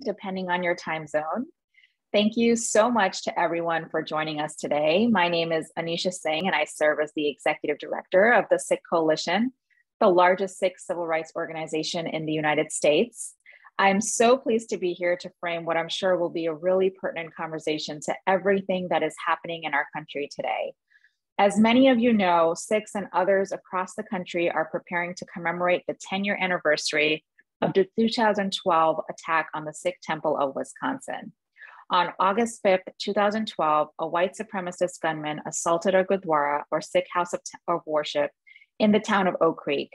depending on your time zone. Thank you so much to everyone for joining us today. My name is Anisha Singh, and I serve as the Executive Director of the Sikh Coalition, the largest Sikh civil rights organization in the United States. I'm so pleased to be here to frame what I'm sure will be a really pertinent conversation to everything that is happening in our country today. As many of you know, Sikhs and others across the country are preparing to commemorate the 10-year anniversary of the 2012 attack on the Sikh temple of Wisconsin. On August 5th, 2012, a white supremacist gunman assaulted a Gurdwara, or Sikh house of worship, in the town of Oak Creek.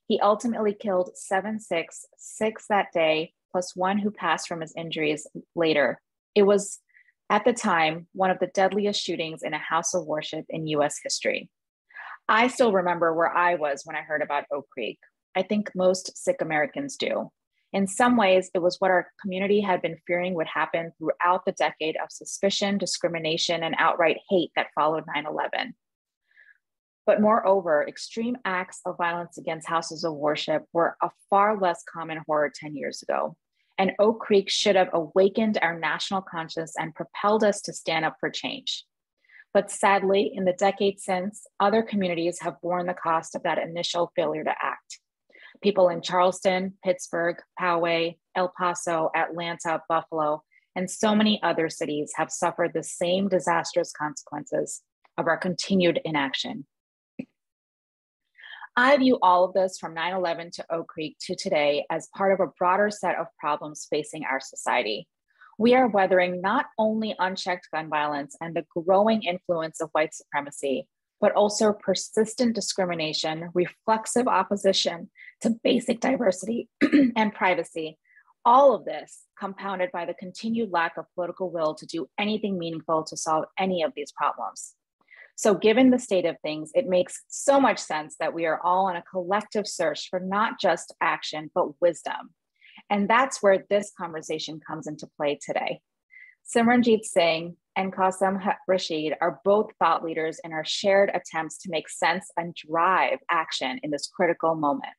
He ultimately killed 7 Sikhs, 6 that day, plus 1 who passed from his injuries later. It was, at the time, one of the deadliest shootings in a house of worship in US history. I still remember where I was when I heard about Oak Creek. I think most Sikh Americans do. In some ways, it was what our community had been fearing would happen throughout the decade of suspicion, discrimination, and outright hate that followed 9/11. But moreover, extreme acts of violence against houses of worship were a far less common horror 10 years ago. And Oak Creek should have awakened our national conscience and propelled us to stand up for change. But sadly, in the decades since, other communities have borne the cost of that initial failure to act. People in Charleston, Pittsburgh, Poway, El Paso, Atlanta, Buffalo, and so many other cities have suffered the same disastrous consequences of our continued inaction. I view all of this from 9/11 to Oak Creek to today as part of a broader set of problems facing our society. We are weathering not only unchecked gun violence and the growing influence of white supremacy, but also persistent discrimination, reflexive opposition to basic diversity and privacy. All of this compounded by the continued lack of political will to do anything meaningful to solve any of these problems. So given the state of things, it makes so much sense that we are all on a collective search for not just action, but wisdom. And that's where this conversation comes into play today. Simran, Jeet Singh and Qasim Rashid are both thought leaders in our shared attempts to make sense and drive action in this critical moment.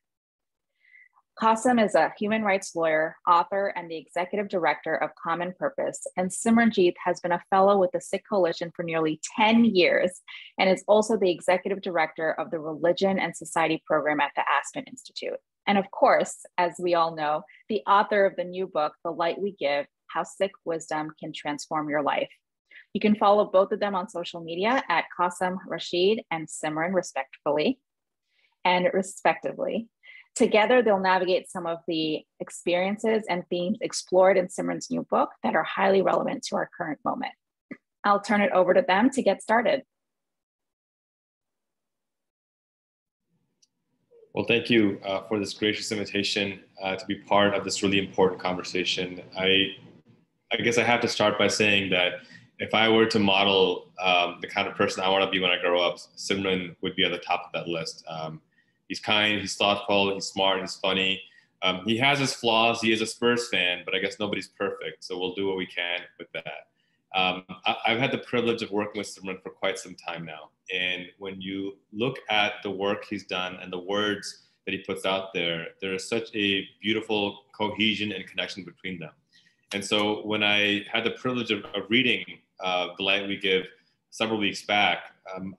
Qasim is a human rights lawyer, author, and the executive director of Common Purpose, and Simran Jeet has been a fellow with the Sikh Coalition for nearly 10 years and is also the executive director of the Religion and Society program at the Aspen Institute. And of course, as we all know, the author of the new book, The Light We Give, How Sikh Wisdom Can Transform Your Life. You can follow both of them on social media at Qasim Rashid and Simran respectively. Together, they'll navigate some of the experiences and themes explored in Simran's new book that are highly relevant to our current moment. I'll turn it over to them to get started. Well, thank you for this gracious invitation to be part of this really important conversation. I guess I have to start by saying that if I were to model the kind of person I want to be when I grow up, Simran would be at the top of that list. He's kind, he's thoughtful, he's smart, he's funny. He has his flaws. He is a Spurs fan, but I guess nobody's perfect. So we'll do what we can with that. I've had the privilege of working with Simran for quite some time now. And when you look at the work he's done and the words that he puts out there, there is such a beautiful cohesion and connection between them. And so when I had the privilege of reading The Light We Give several weeks back,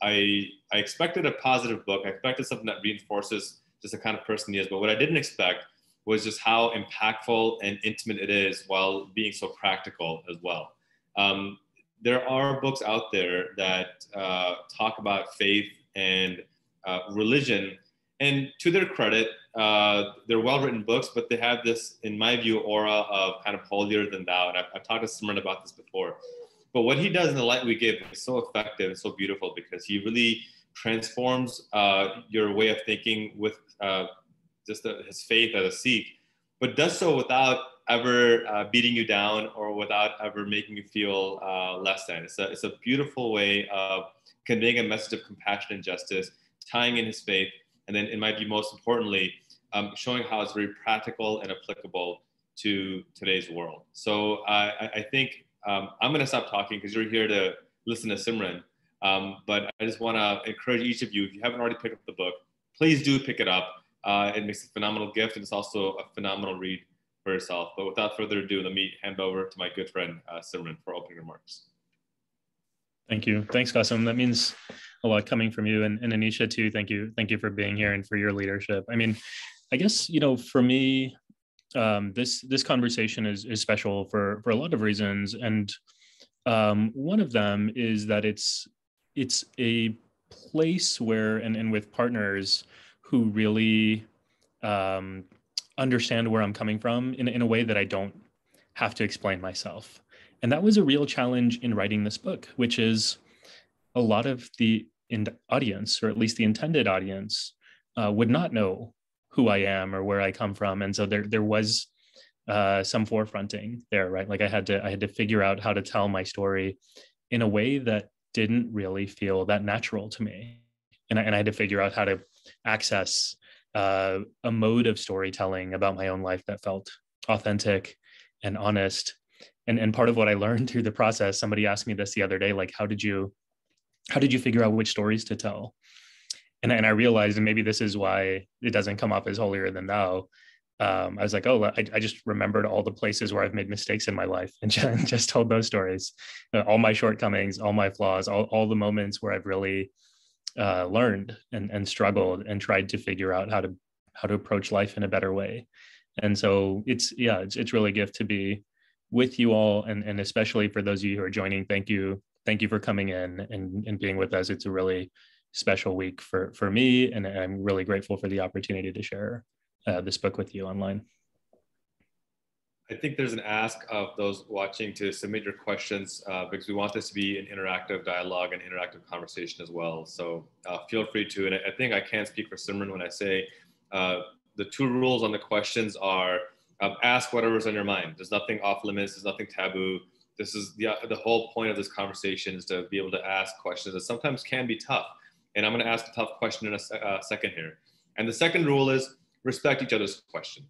I expected a positive book. I expected something that reinforces just the kind of person he is. But what I didn't expect was just how impactful and intimate it is while being so practical as well. There are books out there that talk about faith and religion. And to their credit, they're well-written books, but they have this, in my view, aura of kind of holier than thou. And I've talked to Simran about this before. But what he does in The Light We Give is so effective and so beautiful because he really transforms your way of thinking with just his faith as a Sikh, but does so without ever beating you down or without ever making you feel less than. It's a beautiful way of conveying a message of compassion and justice, tying in his faith, and then, in my view, most importantly, showing how it's very practical and applicable to today's world. So I think I'm going to stop talking because you're here to listen to Simran. But I just want to encourage each of you, if you haven't already picked up the book, please do pick it up. It makes a phenomenal gift, and it's also a phenomenal read for yourself. But without further ado, let me hand over to my good friend, Simran, for opening remarks. Thank you. Thanks, Qasim. That means a lot coming from you, and Anisha too. Thank you. Thank you for being here and for your leadership. I mean, I guess, for me, this conversation is special for a lot of reasons. And one of them is that it's a place where, and with partners who really understand where I'm coming from in a way that I don't have to explain myself. And that was a real challenge in writing this book, which is a lot of the audience, or at least the intended audience, would not know who I am or where I come from. And so there was some forefronting there, right? Like I had to figure out how to tell my story in a way that didn't really feel that natural to me. And I had to figure out how to access a mode of storytelling about my own life that felt authentic and honest. And part of what I learned through the process, somebody asked me this the other day, like, how did you figure out which stories to tell? And I realized, and maybe this is why it doesn't come up as holier than thou. I was like, I just remembered all the places where I've made mistakes in my life and just told those stories, all my shortcomings, all my flaws, all the moments where I've really learned and struggled and tried to figure out how to approach life in a better way. And so it's really a gift to be with you all, and especially for those of you who are joining. Thank you for coming in and being with us. It's a really special week for me, and I'm really grateful for the opportunity to share this book with you online. I think there's an ask of those watching to submit your questions because we want this to be an interactive dialogue and interactive conversation as well. So feel free to, and I think I can speak for Simran when I say the two rules on the questions are ask whatever's on your mind. There's nothing off limits, there's nothing taboo. This is the whole point of this conversation, is to be able to ask questions that sometimes can be tough. And I'm going to ask a tough question in a second here. And the second rule is respect each other's question.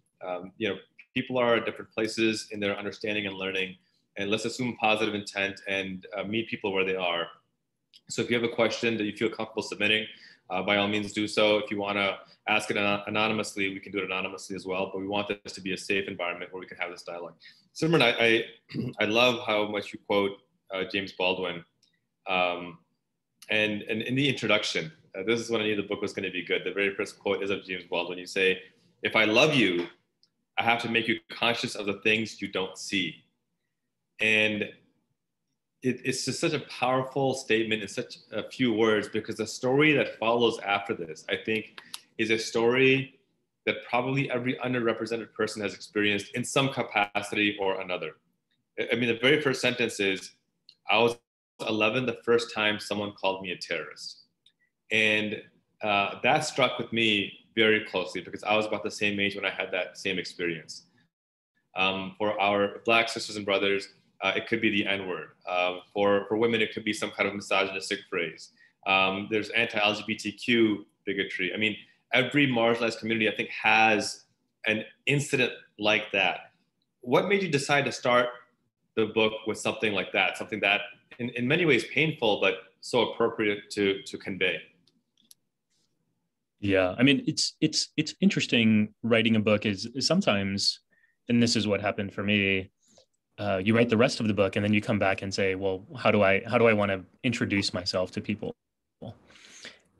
People are at different places in their understanding and learning, and let's assume positive intent and meet people where they are. So if you have a question that you feel comfortable submitting, by all means do so. If you want to ask it anonymously, we can do it anonymously as well, but we want this to be a safe environment where we can have this dialogue. Simran, I love how much you quote James Baldwin. And in the introduction, this is when I knew the book was going to be good. The very first quote is of James Baldwin. You say, "If I love you, I have to make you conscious of the things you don't see." And it's just such a powerful statement in such a few words, because the story that follows after this, I think, is a story that probably every underrepresented person has experienced in some capacity or another. I mean, the very first sentence is, "I was 11 the first time someone called me a terrorist." And that struck with me very closely, because I was about the same age when I had that same experience. For our Black sisters and brothers, it could be the N-word. For women, it could be some kind of misogynistic phrase. There's anti-LGBTQ bigotry. I mean, every marginalized community, I think, has an incident like that. What made you decide to start the book with something like that, something that in many ways painful, but so appropriate to convey? Yeah, I mean, it's interesting. Writing a book is sometimes, and this is what happened for me. You write the rest of the book, and then you come back and say, well, how do I want to introduce myself to people?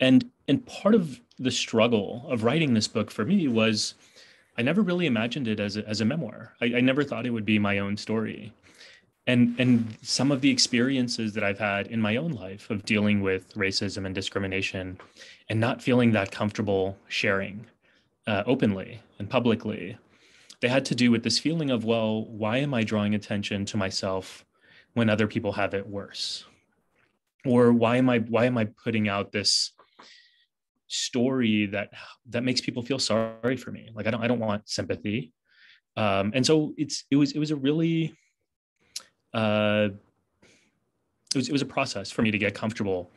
And part of the struggle of writing this book for me was I never really imagined it as a memoir. I never thought it would be my own story. And some of the experiences that I've had in my own life of dealing with racism and discrimination and not feeling that comfortable sharing openly and publicly, they had to do with this feeling of, well, why am I drawing attention to myself when other people have it worse? Or why am I putting out this story that makes people feel sorry for me? Like I don't want sympathy. And so it was a really it was a process for me to get comfortable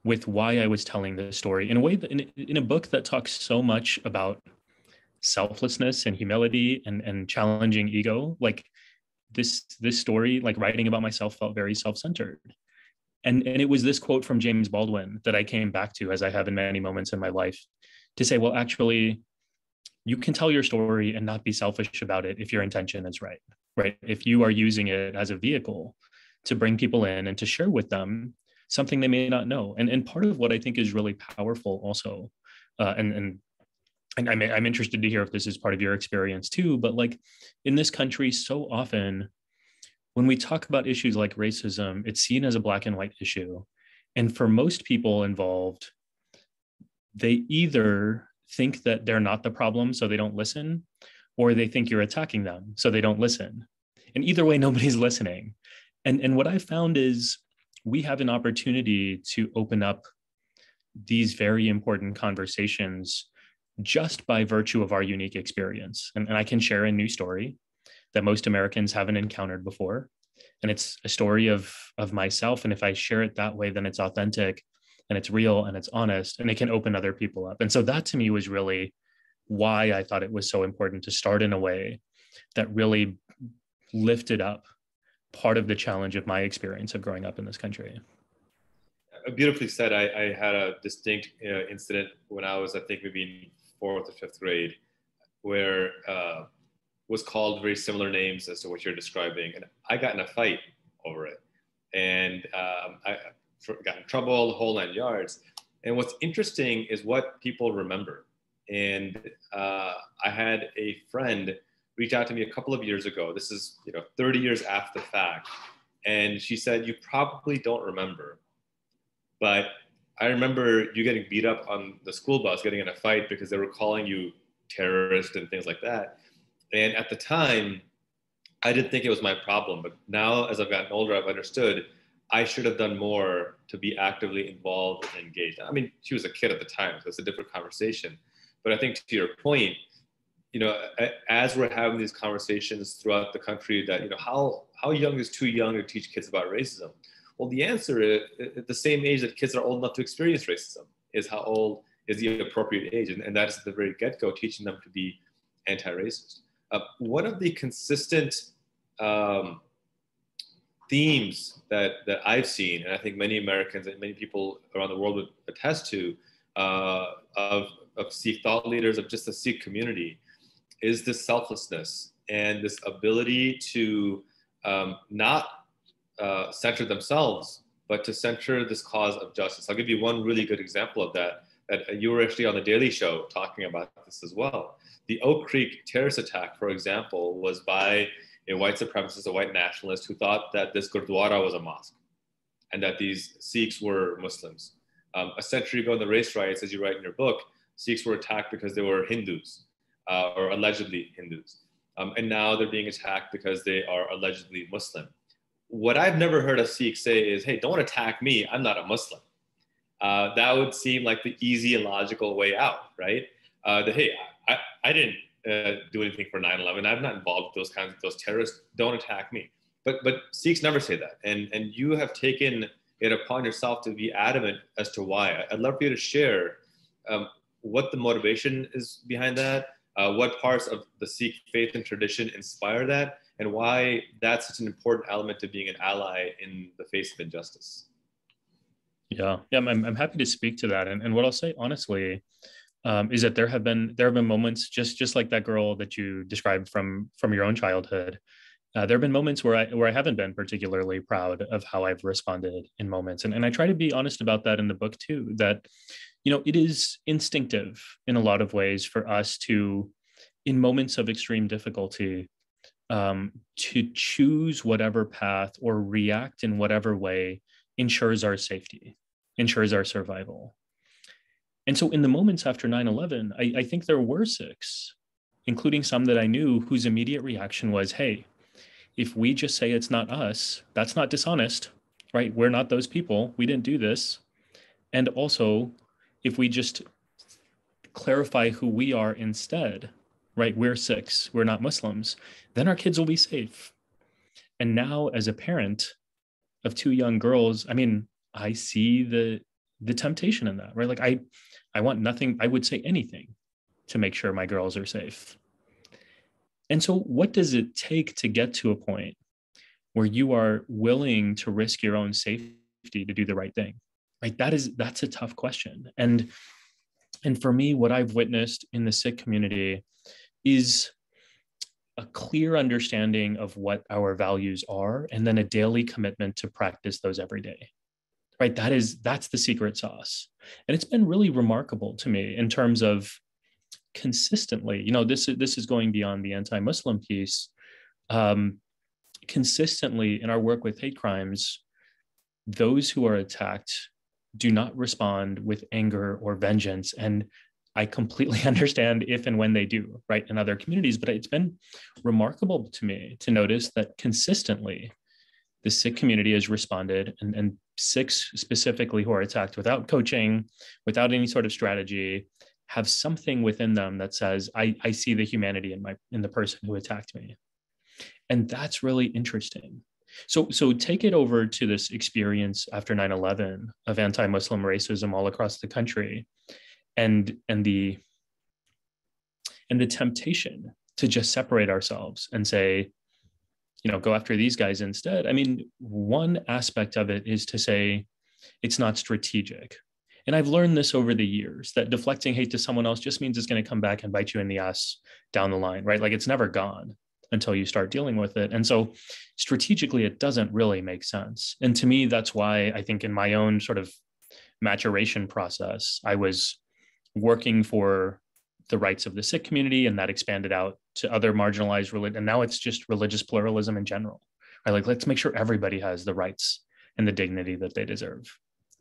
with why I was telling this story in a way that in a book that talks so much about selflessness and humility and challenging ego. Like this story, like writing about myself, felt very self-centered. And it was this quote from James Baldwin that I came back to, as I have in many moments in my life, to say, well, actually, you can tell your story and not be selfish about it if your intention is right, right? If you are using it as a vehicle to bring people in and to share with them something they may not know. And part of what I think is really powerful also, and I'm interested to hear if this is part of your experience too, but like in this country, so often when we talk about issues like racism, it's seen as a black and white issue. And for most people involved, they either think that they're not the problem, so they don't listen, or they think you're attacking them, so they don't listen. And either way, nobody's listening. And what I found is we have an opportunity to open up these very important conversations just by virtue of our unique experience. And I can share a new story that most Americans haven't encountered before. And it's a story of myself. And if I share it that way, then it's authentic and it's real and it's honest, and it can open other people up. And so that to me was really why I thought it was so important to start in a way that really lifted up part of the challenge of my experience of growing up in this country. Beautifully said. I had a distinct incident when I was, I think, maybe in 4th or 5th grade, where was called very similar names as to what you're describing. And I got in a fight over it. And I got in trouble, the whole 9 yards. And what's interesting is what people remember. And I had a friend reach out to me a couple of years ago. This is 30 years after the fact. And she said, you probably don't remember, but I remember you getting beat up on the school bus, getting in a fight because they were calling you terrorist and things like that. And at the time, I didn't think it was my problem. But now, as I've gotten older, I've understood I should have done more to be actively involved and engaged. I mean, she was a kid at the time, so it's a different conversation. But I think to your point, as we're having these conversations throughout the country that, how young is too young to teach kids about racism? Well, the answer is at the same age that kids are old enough to experience racism is how old is the appropriate age. And that's at the very get-go, teaching them to be anti-racist. One of the consistent themes that I've seen, and I think many Americans and many people around the world would attest to, of Sikh thought leaders, of just the Sikh community, is this selflessness and this ability to not center themselves, but to center this cause of justice. I'll give you one really good example of that you were actually on the Daily Show talking about this as well. The Oak Creek terrorist attack, for example, was by a white supremacist, a white nationalist who thought that this Gurdwara was a mosque and that these Sikhs were Muslims. A century ago in the race riots, as you write in your book, Sikhs were attacked because they were Hindus or allegedly Hindus. And now they're being attacked because they are allegedly Muslim. What I've never heard a Sikh say is, hey, don't attack me, I'm not a Muslim. That would seem like the easy and logical way out, right? Hey, I didn't do anything for 9/11. I'm not involved with those terrorists. Don't attack me. But Sikhs never say that. And you have taken it upon yourself to be adamant as to why. I'd love for you to share what the motivation is behind that, what parts of the Sikh faith and tradition inspire that, and why that's such an important element to being an ally in the face of injustice. Yeah, I'm happy to speak to that. And what I'll say honestly is that there have been moments just like that girl that you described from your own childhood. There have been moments where I haven't been particularly proud of how I've responded in moments, and I try to be honest about that in the book too. That it is instinctive in a lot of ways for us to, in moments of extreme difficulty, to choose whatever path or react in whatever way ensures our safety, ensures our survival. And so in the moments after 9/11, I think there were Sikhs, including some that I knew, whose immediate reaction was, hey, if we just say it's not us, that's not dishonest, right? We're not those people. We didn't do this. And also, if we just clarify who we are instead, right? We're Sikhs, we're not Muslims, then our kids will be safe. And now as a parent of two young girls, I mean, I see the temptation in that, right? Like I want nothing, I would say anything to make sure my girls are safe. And so what does it take to get to a point where you are willing to risk your own safety to do the right thing? Right? That's a tough question. And And for me, what I've witnessed in the Sikh community is a clear understanding of what our values are, and then a daily commitment to practice those every day. Right? That's the secret sauce. And it's been really remarkable to me in terms of consistently, this is going beyond the anti-Muslim piece. Consistently in our work with hate crimes, those who are attacked do not respond with anger or vengeance. And I completely understand if and when they do, right, in other communities. But it's been remarkable to me to notice that consistently the Sikh community has responded, and Sikhs specifically who are attacked without coaching, without any sort of strategy, have something within them that says, I see the humanity in the person who attacked me. And that's really interesting. So take it over to this experience after 9/11 of anti-Muslim racism all across the country, and the temptation to just separate ourselves and say, go after these guys instead. I mean, one aspect of it is to say it's not strategic. And I've learned this over the years, that deflecting hate to someone else just means it's going to come back and bite you in the ass down the line, right? Like, it's never gone until you start dealing with it. And so strategically, it doesn't really make sense. And to me, that's why I think in my own sort of maturation process, I was working for the rights of the Sikh community, and that expanded out to other marginalized religion. And now it's just religious pluralism in general. Right? Like, let's make sure everybody has the rights and the dignity that they deserve.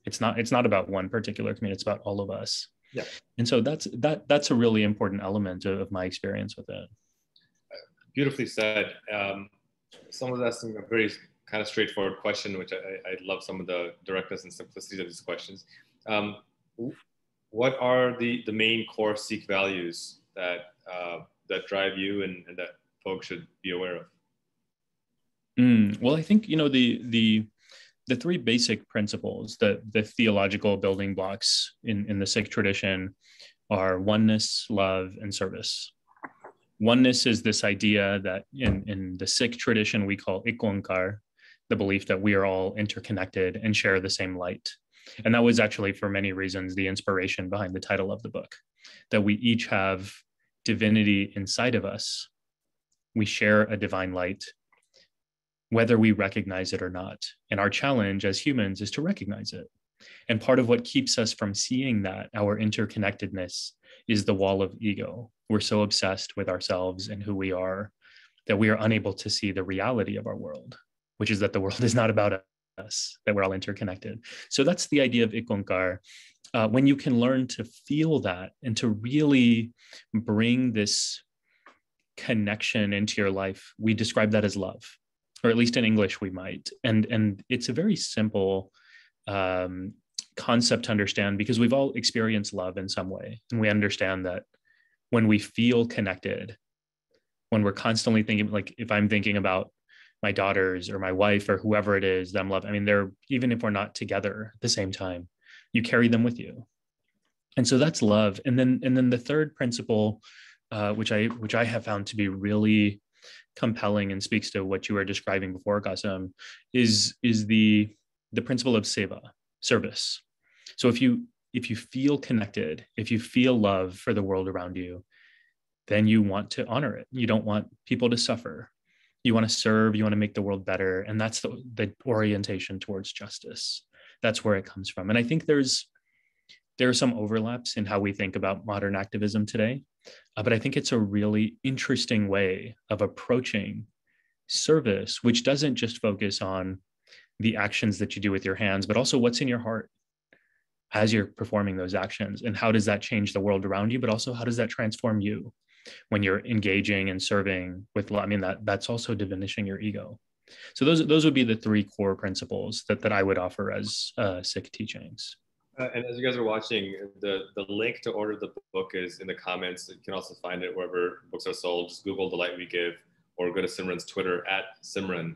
It's not about one particular community, it's about all of us. Yeah. And so that's a really important element of my experience with it. Beautifully said. Someone was asking a very kind of straightforward question, which I love some of the directness and simplicity of these questions. What are the main core Sikh values that drive you and that folks should be aware of? Well, I think, the three basic principles, the theological building blocks in the Sikh tradition, are oneness, love, and service. Oneness is this idea that in the Sikh tradition we call Ik Onkar, the belief that we are all interconnected and share the same light. And that was actually, for many reasons, the inspiration behind the title of the book, that we each have divinity inside of us. We share a divine light, whether we recognize it or not. And our challenge as humans is to recognize it. And part of what keeps us from seeing that, our interconnectedness, is the wall of ego. We're so obsessed with ourselves and who we are that we are unable to see the reality of our world, which is that the world is not about us, that we're all interconnected. So that's the idea of Ik Onkar. When you can learn to feel that and to really bring this connection into your life, we describe that as love. Or at least in English we might. And it's a very simple concept to understand, because we've all experienced love in some way. And we understand that when we feel connected, when we're constantly thinking, like if I'm thinking about my daughters or my wife or whoever it is that I'm loving, I mean, even if we're not together at the same time, you carry them with you. And so that's love. And then the third principle, which I have found to be really compelling and speaks to what you were describing before, Qasim, is the principle of seva, service. So if you feel connected, if you feel love for the world around you, then you want to honor it. You don't want people to suffer. You want to serve, you want to make the world better. And that's the orientation towards justice. That's where it comes from. And I think there are some overlaps in how we think about modern activism today. But I think it's a really interesting way of approaching service, which doesn't just focus on the actions that you do with your hands, but also what's in your heart as you're performing those actions. And how does that change the world around you? But also, how does that transform you when you're engaging and serving with love? I mean, that's also diminishing your ego. So those would be the three core principles that I would offer as Sikh teachings. And as you guys are watching, the link to order the book is in the comments. You can also find it wherever books are sold. Just Google The Light We Give, or go to Simran's Twitter @Simran.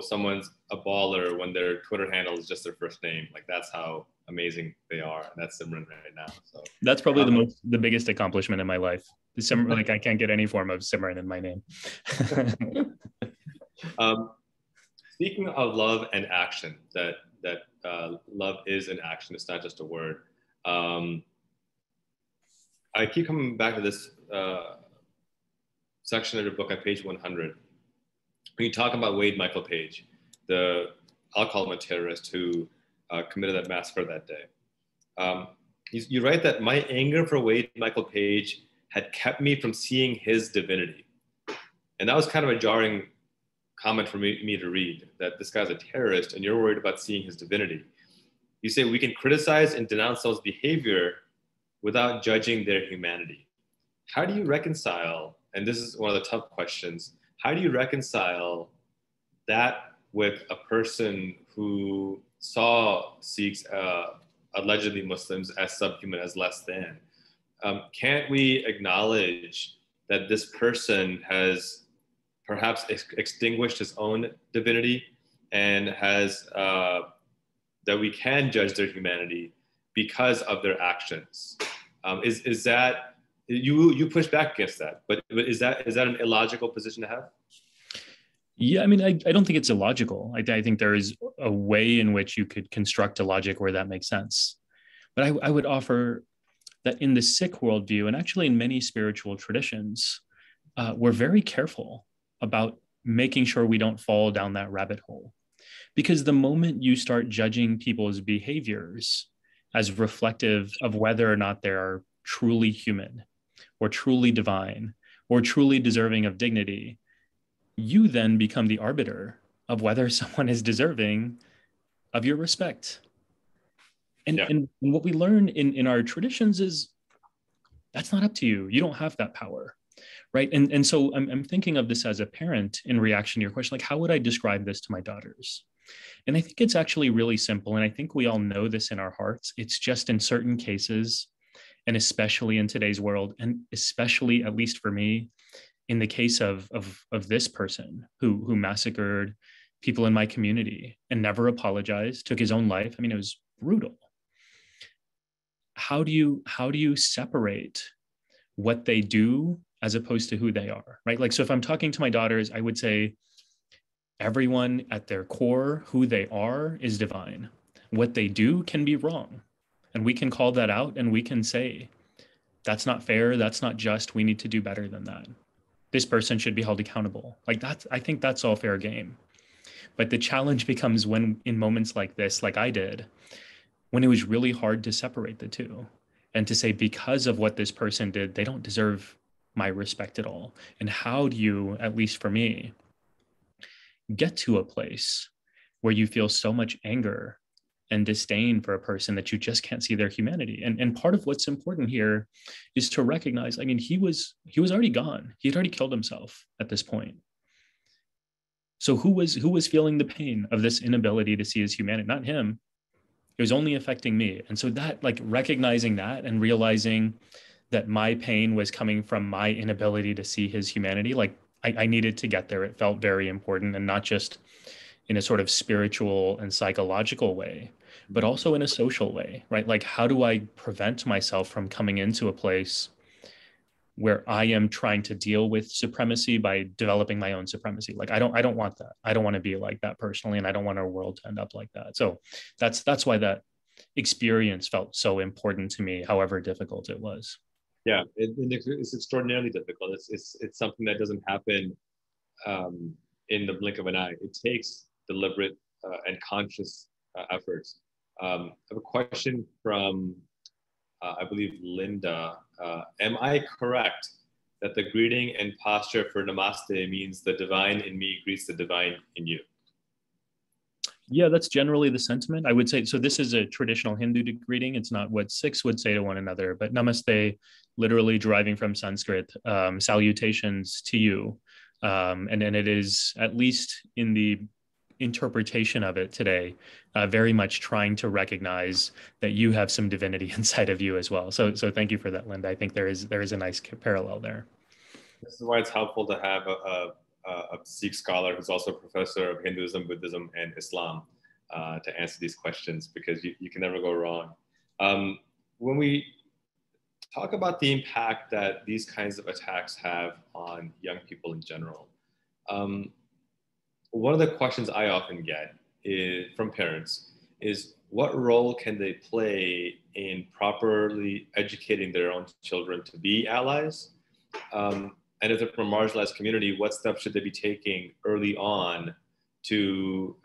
Someone's a baller when their Twitter handle is just their first name. Like, that's how amazing they are. And that's Simran right now. So that's probably the biggest accomplishment in my life. Like, I can't get any form of Simran in my name. Speaking of love and action, that love is an action. It's not just a word. I keep coming back to this section of your book on page 100. When you talk about Wade Michael Page, I'll call him a terrorist who committed that massacre that day. You write that my anger for Wade Michael Page had kept me from seeing his divinity. And that was kind of a jarring comment for me to read, that this guy's a terrorist and you're worried about seeing his divinity. You say we can criticize and denounce someone's behavior without judging their humanity. How do you reconcile, and this is one of the tough questions, how do you reconcile that with a person who saw Sikhs, allegedly Muslims, as subhuman, as less than? Can't we acknowledge that this person has perhaps extinguished his own divinity and has, that we can judge their humanity because of their actions? Is that, you push back against that, but is that an illogical position to have? Yeah, I mean, I don't think it's illogical. I think there is a way in which you could construct a logic where that makes sense. But I would offer that in the Sikh worldview, and actually in many spiritual traditions, we're very careful about making sure we don't fall down that rabbit hole. Because the moment you start judging people's behaviors as reflective of whether or not they're truly human or truly divine or truly deserving of dignity, you then become the arbiter of whether someone is deserving of your respect. And what we learn in our traditions is that's not up to you. You don't have that power, right? And so I'm thinking of this as a parent in reaction to your question, like, how would I describe this to my daughters? And I think it's actually really simple. And I think we all know this in our hearts. It's just in certain cases, and especially in today's world, and especially, at least for me, in the case of this person who massacred people in my community and never apologized, took his own life. I mean, it was brutal. How do you separate what they do as opposed to who they are, right? Like, so if I'm talking to my daughters, I would say everyone at their core, who they are is divine. What they do can be wrong. And we can call that out and we can say, that's not fair, that's not just, we need to do better than that. This person should be held accountable. Like that's, I think that's all fair game. But the challenge becomes when in moments like this, like I did, when it was really hard to separate the two and to say, because of what this person did, they don't deserve my respect at all. And how do you, at least for me, get to a place where you feel so much anger and disdain for a person that you just can't see their humanity? And part of what's important here is to recognize, I mean, he was already gone. He had already killed himself at this point. So who was feeling the pain of this inability to see his humanity? Not him. It was only affecting me. And so that, like, recognizing that and realizing that my pain was coming from my inability to see his humanity, like I needed to get there. It felt very important, and not just in a sort of spiritual and psychological way, but also in a social way, right? Like, how do I prevent myself from coming into a place where I am trying to deal with supremacy by developing my own supremacy? Like, I don't want that. I don't want to be like that personally, and I don't want our world to end up like that. So that's why that experience felt so important to me, however difficult it was. Yeah, it's extraordinarily difficult. It's something that doesn't happen in the blink of an eye. It takes deliberate and conscious efforts. I have a question from, I believe, Linda. Am I correct that the greeting and posture for Namaste means the divine in me greets the divine in you? Yeah, that's generally the sentiment. I would say, so this is a traditional Hindu greeting. It's not what Sikhs would say to one another, but Namaste, literally deriving from Sanskrit, salutations to you. And it is, at least in the interpretation of it today, very much trying to recognize that you have some divinity inside of you as well. So thank you for that, Linda. I think there is a nice parallel there. This is why it's helpful to have a Sikh scholar who's also a professor of Hinduism, Buddhism, and Islam to answer these questions, because you can never go wrong. When we talk about the impact that these kinds of attacks have on young people in general, one of the questions I often get from parents is, what role can they play in properly educating their own children to be allies? And if they're from a marginalized community, what steps should they be taking early on to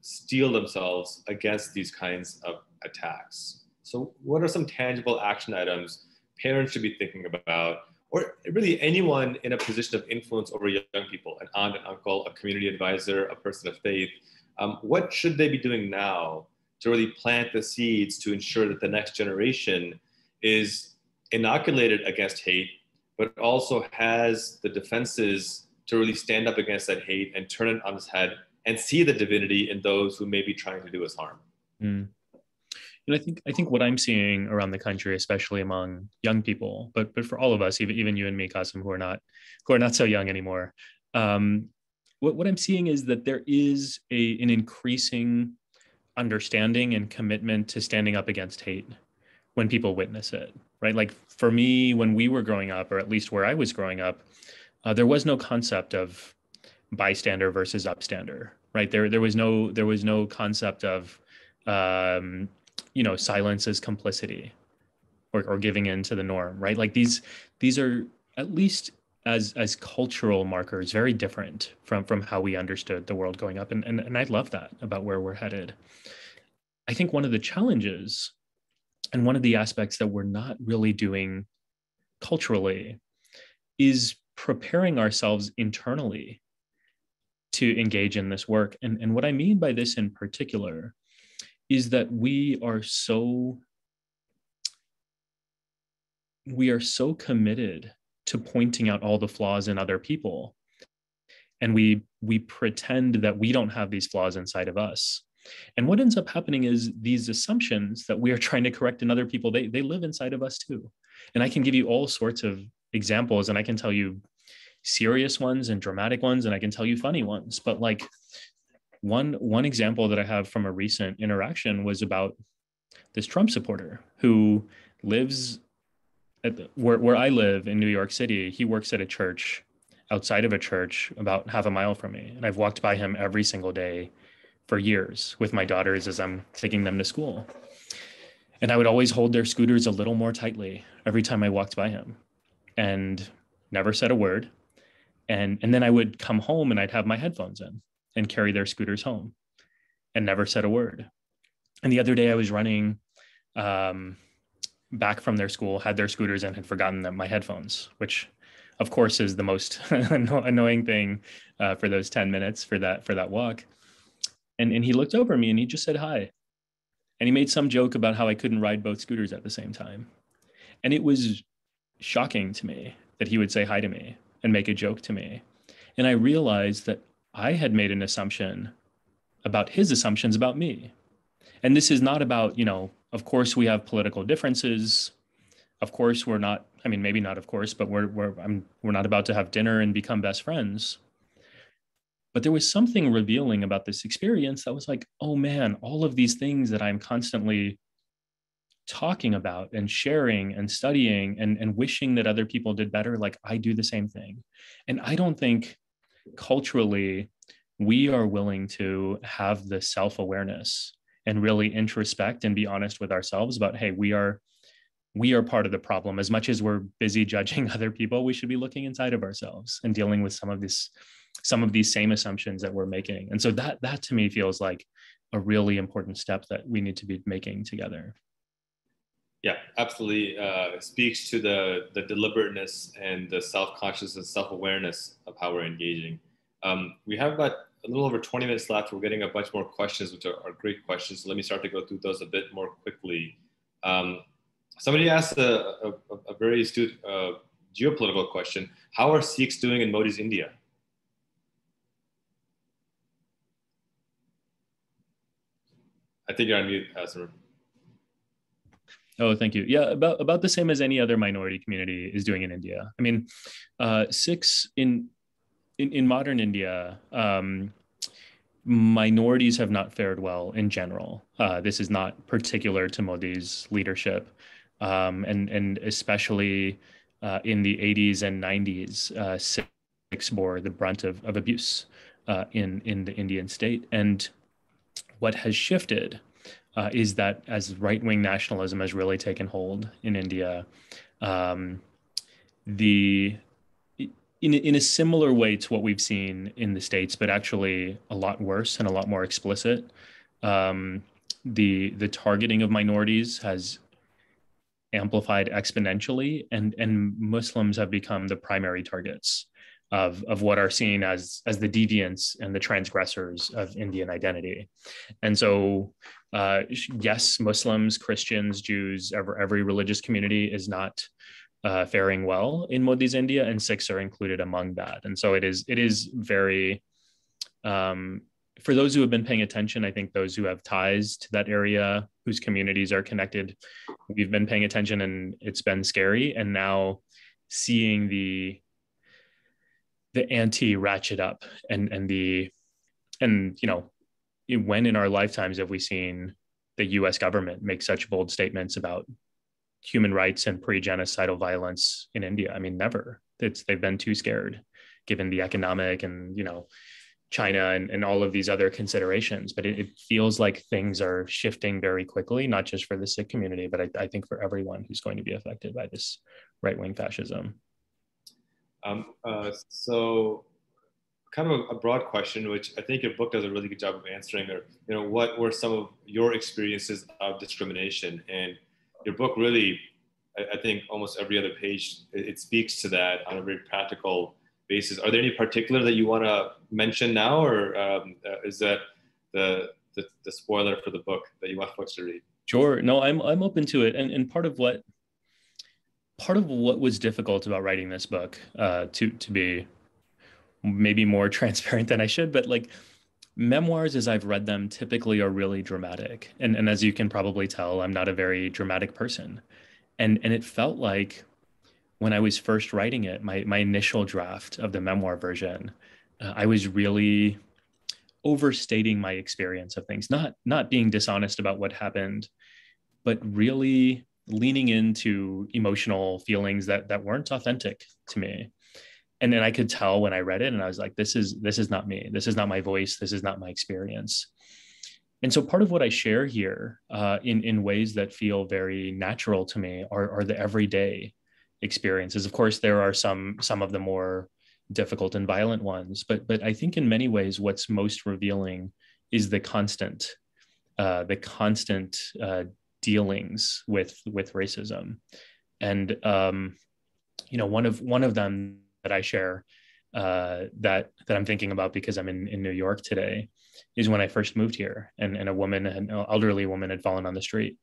steel themselves against these kinds of attacks? So what are some tangible action items parents should be thinking about, or really anyone in a position of influence over young people, an aunt, an uncle, a community advisor, a person of faith? What should they be doing now to really plant the seeds to ensure that the next generation is inoculated against hate, but also has the defenses to really stand up against that hate and turn it on its head and see the divinity in those who may be trying to do us harm? Mm. And I think what I'm seeing around the country, especially among young people, but for all of us, even you and me, Qasim, who are not so young anymore, what I'm seeing is that there is an increasing understanding and commitment to standing up against hate when people witness it, right? Like for me, when we were growing up, or at least where I was growing up, there was no concept of bystander versus upstander, right? There was no concept of silence is complicity, or giving in to the norm, right? Like these are, at least as cultural markers, very different from how we understood the world growing up, and I love that about where we're headed. I think one of the challenges and one of the aspects that we're not really doing culturally is preparing ourselves internally to engage in this work. And what I mean by this in particular is that we are so committed to pointing out all the flaws in other people, and we pretend that we don't have these flaws inside of us. And what ends up happening is these assumptions that we are trying to correct in other people, they live inside of us too. And I can give you all sorts of examples, and I can tell you serious ones and dramatic ones, and I can tell you funny ones. But like one example that I have from a recent interaction was about this Trump supporter who lives where I live in New York City. He works at a church outside of a church about half a mile from me. And I've walked by him every single day for years with my daughters as I'm taking them to school. And I would always hold their scooters a little more tightly every time I walked by him, and never said a word. And then I would come home and I'd have my headphones in and carry their scooters home, and never said a word. And the other day I was running back from their school, had their scooters and had forgotten them, my headphones, which of course is the most annoying thing for those 10 minutes for that walk. And he looked over me and he just said hi. And he made some joke about how I couldn't ride both scooters at the same time. And it was shocking to me that he would say hi to me and make a joke to me. And I realized that I had made an assumption about his assumptions about me. And this is not about, of course we have political differences. Of course we're not, maybe not of course, but we're not about to have dinner and become best friends. But there was something revealing about this experience that was like, oh man, all of these things that I'm constantly talking about and sharing and studying and wishing that other people did better, like I do the same thing. And I don't think culturally we are willing to have the self-awareness and really introspect and be honest with ourselves about, hey, we are part of the problem. As much as we're busy judging other people, we should be looking inside of ourselves and dealing with some of these same assumptions that we're making. And so that to me feels like a really important step that we need to be making together. Yeah, absolutely. It speaks to the deliberateness and the self-conscious and self-awareness of how we're engaging. We have about a little over 20 minutes left. We're getting a bunch more questions, which are great questions. So let me start to go through those a bit more quickly. Somebody asked a very astute geopolitical question. How are Sikhs doing in Modi's India? I think you're on mute, Simran. Oh, thank you. Yeah, about the same as any other minority community is doing in India. Sikhs in modern India, minorities have not fared well in general. This is not particular to Modi's leadership, and especially in the 80s and 90s, Sikhs bore the brunt of abuse in the Indian state. And what has shifted is that as right-wing nationalism has really taken hold in India, um, the in a similar way to what we've seen in the States, but actually a lot worse and a lot more explicit, um, the targeting of minorities has amplified exponentially, and Muslims have become the primary targets of what are seen as the deviants and the transgressors of Indian identity. And so, yes, Muslims, Christians, Jews, every religious community is not faring well in Modi's India, and Sikhs are included among that. And so it is very, for those who have been paying attention, I think those who have ties to that area, whose communities are connected, we've been paying attention, and it's been scary. And now seeing the ante ratchet up, and when in our lifetimes have we seen the US government make such bold statements about human rights and pre-genocidal violence in India? I mean, never. They've been too scared, given the economic and China and all of these other considerations. But it feels like things are shifting very quickly, not just for the Sikh community, but I think for everyone who's going to be affected by this right-wing fascism. So kind of a broad question, which I think your book does a really good job of answering, or, what were some of your experiences of discrimination? And your book really, I think almost every other page, it speaks to that on a very practical basis. Are there any particular that you want to mention now, or is that the spoiler for the book that you want folks to read? Sure. No, I'm open to it. And part of what was difficult about writing this book, to be maybe more transparent than I should, but like memoirs, as I've read them, typically are really dramatic. And as you can probably tell, I'm not a very dramatic person. And it felt like when I was first writing it, my initial draft of the memoir version, I was really overstating my experience of things, not being dishonest about what happened, but really leaning into emotional feelings that weren't authentic to me. And then I could tell when I read it, and I was like, this is not me. This is not my voice. This is not my experience. And so part of what I share here, in ways that feel very natural to me, are the everyday experiences. Of course, there are some of the more difficult and violent ones, but I think in many ways, what's most revealing is the constant dealings with racism. And one of them that I share, that I'm thinking about because I'm in New York today, is when I first moved here, and an elderly woman had fallen on the street,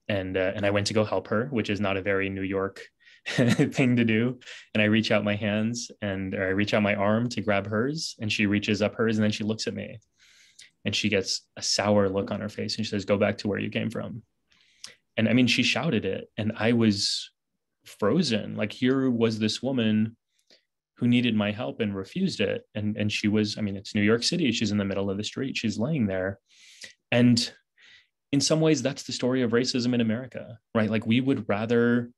and I went to go help her, which is not a very New York thing to do. And I reach out my hands, or I reach out my arm to grab hers, and she reaches up hers, and then she looks at me, and she gets a sour look on her face, and she says, "Go back to where you came from." And I mean, she shouted it, and I was frozen. Like, here was this woman who needed my help and refused it. And she was, I mean, it's New York City. She's in the middle of the street. She's laying there. And in some ways, that's the story of racism in America, right? Like, we would rather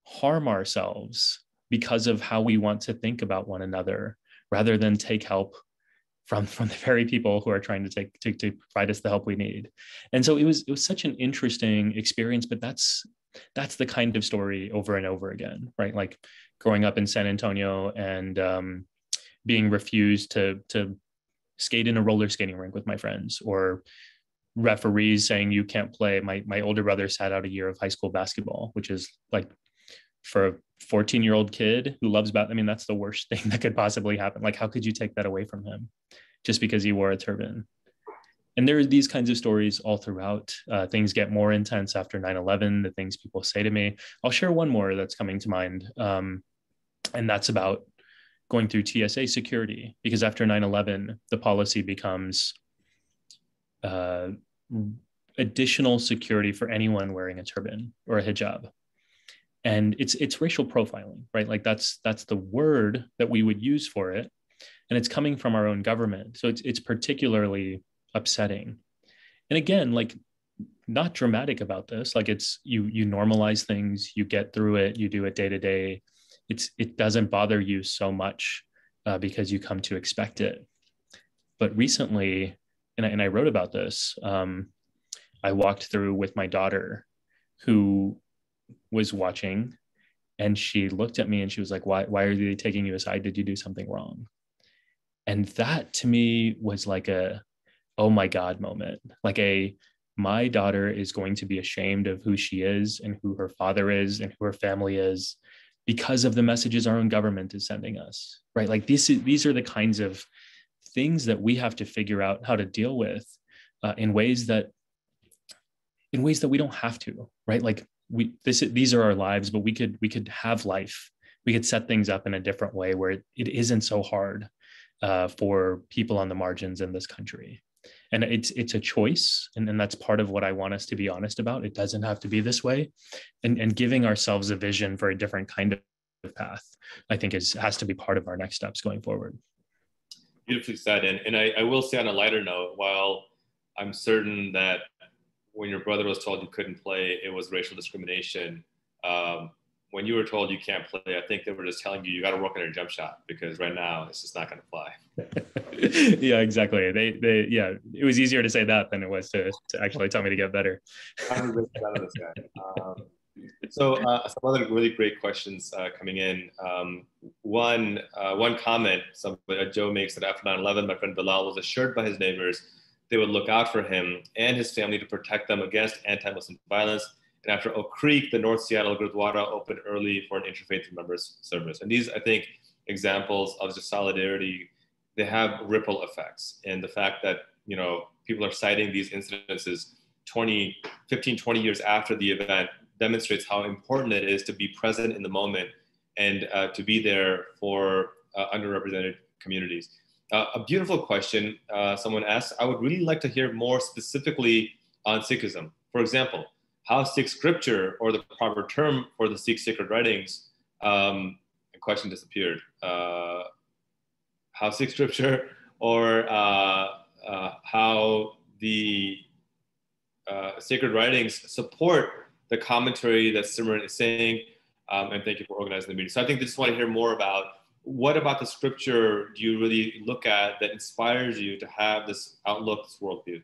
harm ourselves because of how we want to think about one another, rather than take help from the very people who are trying to provide us the help we need. And so it was such an interesting experience, but that's the kind of story over and over again, right? Like growing up in San Antonio and being refused to skate in a roller skating rink with my friends, or referees saying you can't play. My older brother sat out a year of high school basketball, which is like, for a 14-year-old kid who loves I mean, that's the worst thing that could possibly happen. Like, how could you take that away from him just because he wore a turban? And there are these kinds of stories all throughout. Things get more intense after 9/11, the things people say to me. I'll share one more that's coming to mind. And that's about going through TSA security, because after 9/11, the policy becomes additional security for anyone wearing a turban or a hijab. And it's racial profiling, right? Like that's the word that we would use for it. And it's coming from our own government. So it's particularly upsetting. And again, like, not dramatic about this. Like, it's you normalize things, you get through it, you do it day to day. It doesn't bother you so much because you come to expect it. But recently, and I wrote about this, I walked through with my daughter, who was watching, and she looked at me and she was like, why are they taking you aside? Did you do something wrong? And that to me was like a, oh my God moment. Like my daughter is going to be ashamed of who she is and who her father is and who her family is because of the messages our own government is sending us, right? Like these are the kinds of things that we have to figure out how to deal with in ways that we don't have to, right? Like these are our lives, but we could have life. We could set things up in a different way where it isn't so hard for people on the margins in this country. And it's a choice. And that's part of what I want us to be honest about. It doesn't have to be this way. And giving ourselves a vision for a different kind of path, I think has to be part of our next steps going forward. Beautifully said. And I will say on a lighter note, while I'm certain that when your brother was told you couldn't play, it was racial discrimination. When you were told you can't play, I think they were just telling you got to work on your jump shot, because right now it's just not going to fly. Yeah, exactly. It was easier to say that than it was to actually tell me to get better. 100% So some other really great questions coming in. One comment Joe makes that after 9/11, my friend Bilal was assured by his neighbors they would look out for him and his family to protect them against anti-Muslim violence. And after Oak Creek, the North Seattle Gurdwara opened early for an interfaith members service. And these, I think, examples of just solidarity, they have ripple effects. And the fact that, people are citing these incidences 15, 20 years after the event demonstrates how important it is to be present in the moment and to be there for underrepresented communities. A beautiful question someone asked, I would really like to hear more specifically on Sikhism. For example, how Sikh scripture, or the proper term for the Sikh sacred writings, the question disappeared. How Sikh scripture, or how the sacred writings support the commentary that Simran is saying, and thank you for organizing the meeting. So I think I just want to hear more about what about the scripture do you really look at that inspires you to have this outlook, this worldview?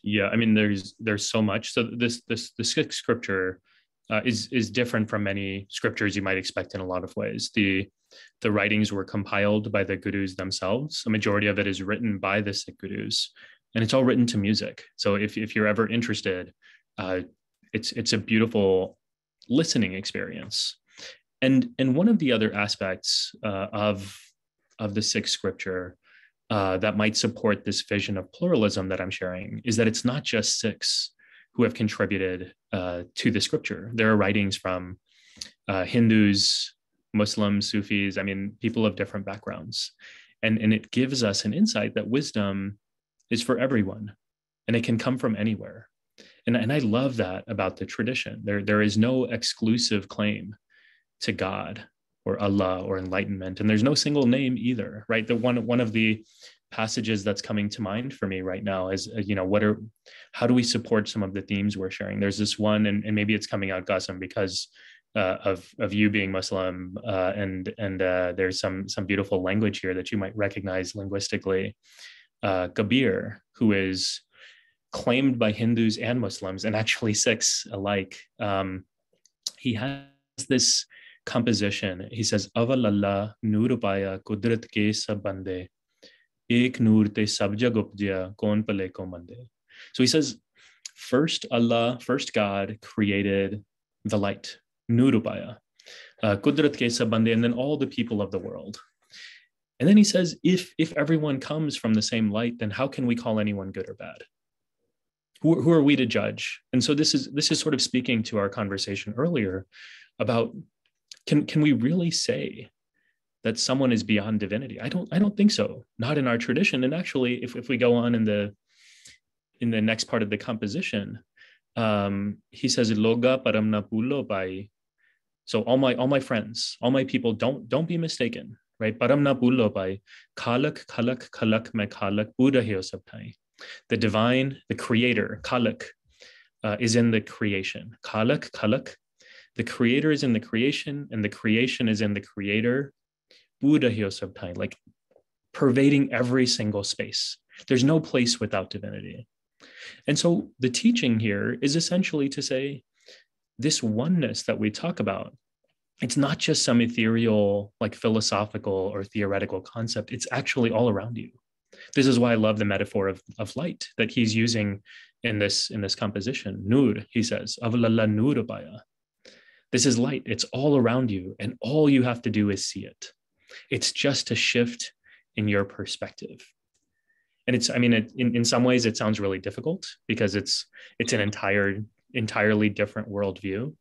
Yeah, I mean, there's so much. So the Sikh scripture is different from many scriptures you might expect in a lot of ways. The writings were compiled by the gurus themselves. A majority of it is written by the Sikh gurus, and it's all written to music. So if you're ever interested, it's a beautiful listening experience. And one of the other aspects of the Sikh scripture that might support this vision of pluralism that I'm sharing is that it's not just Sikhs who have contributed to the scripture. There are writings from Hindus, Muslims, Sufis, I mean, people of different backgrounds. And it gives us an insight that wisdom is for everyone, and it can come from anywhere. And I love that about the tradition. There is no exclusive claim to God or Allah or enlightenment, and there's no single name either, right? The one of the passages that's coming to mind for me right now is, how do we support some of the themes we're sharing? There's this one, and maybe it's coming out, Qasim, because of you being Muslim, and there's some beautiful language here that you might recognize linguistically. Kabir, who is claimed by Hindus and Muslims, and actually Sikhs alike, he has this composition. He says, Aval Allah noor paya kudrat ke sab bande, ek noor te sab jag upjaya kaun pale ko mande. So he says, first God created the light, noor paya, kudrat ke sab bande, and then all the people of the world. And then he says, if everyone comes from the same light, then how can we call anyone good or bad? Who are we to judge? And so this is sort of speaking to our conversation earlier about, can we really say that someone is beyond divinity? I don't think so. Not in our tradition. And actually, if we go on in the next part of the composition, he says, Loga paramna pulo pai. So all my friends, all my people, don't be mistaken, right? Paramna pulo pai, khalak khalak khalak me khalak pura heo sab thai. The divine, the creator, khalak, is in the creation. Khalak, khalak. The creator is in the creation, and the creation is in the creator. Buddha Hyosabtai, like pervading every single space. There's no place without divinity. And so the teaching here is essentially to say, this oneness that we talk about, it's not just some ethereal, like philosophical or theoretical concept. It's actually all around you. This is why I love the metaphor of light that he's using in this composition. Nur, he says, "Avlalla nur baya." This is light. It's all around you, and all you have to do is see it. It's just a shift in your perspective. And it's, I mean, in some ways, it sounds really difficult because it's an entirely different worldview.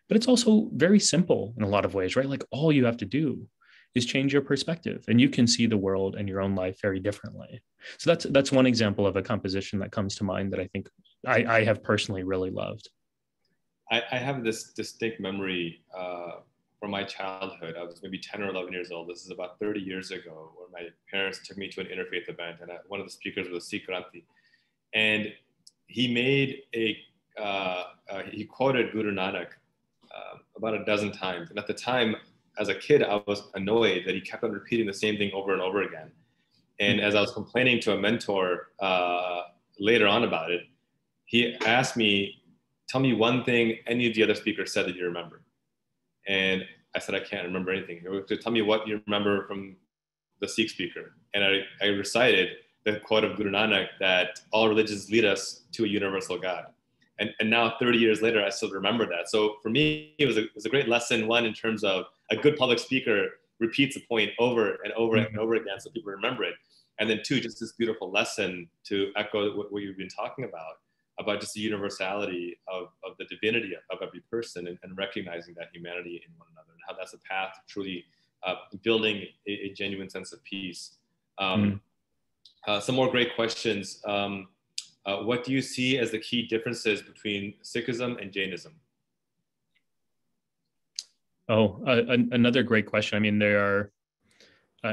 But it's also very simple in a lot of ways, right? Like all you have to do is change your perspective, and you can see the world and your own life very differently. So that's one example of a composition that comes to mind that I think I have personally really loved. I have this distinct memory from my childhood. I was maybe 10 or 11 years old. This is about 30 years ago, where my parents took me to an interfaith event, and one of the speakers was Sikh, and he made he quoted Guru Nanak about a dozen times. And at the time, as a kid, I was annoyed that he kept on repeating the same thing over and over again. And as I was complaining to a mentor later on about it, he asked me, tell me one thing any of the other speakers said that you remember. And I said, I can't remember anything. He was to tell me what you remember from the Sikh speaker. And I recited the quote of Guru Nanak that all religions lead us to a universal God. And now 30 years later, I still remember that. So for me, it was a great lesson, one, in terms of a good public speaker repeats a point over and over and over again so people remember it. And then two, just this beautiful lesson to echo what you've been talking about just the universality of the divinity of every person and recognizing that humanity in one another and how that's a path to truly building a genuine sense of peace. Some more great questions. What do you see as the key differences between Sikhism and Jainism? Another great question. I mean, they are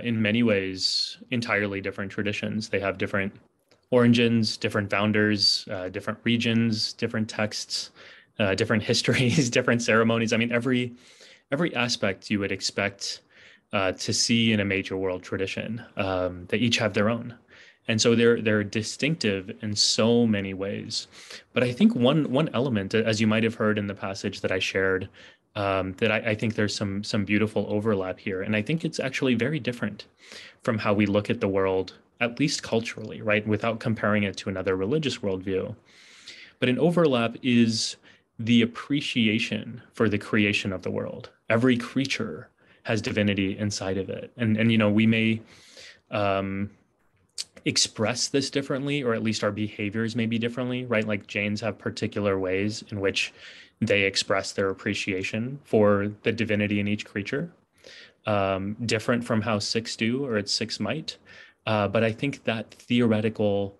in many ways entirely different traditions. They have different origins, different founders, different regions, different texts, different histories, different ceremonies. I mean, every aspect you would expect to see in a major world tradition. They each have their own. And so they're distinctive in so many ways. But I think one element, as you might have heard in the passage that I shared, that I think there's some beautiful overlap here. And I think it's actually very different from how we look at the world, at least culturally, right? Without comparing it to another religious worldview. But an overlap is the appreciation for the creation of the world. Every creature has divinity inside of it. And you know, we may express this differently, or at least our behaviors may be differently, right? Like Jains have particular ways in which they express their appreciation for the divinity in each creature, different from how Sikhs do, or its Sikhs might. But I think that theoretical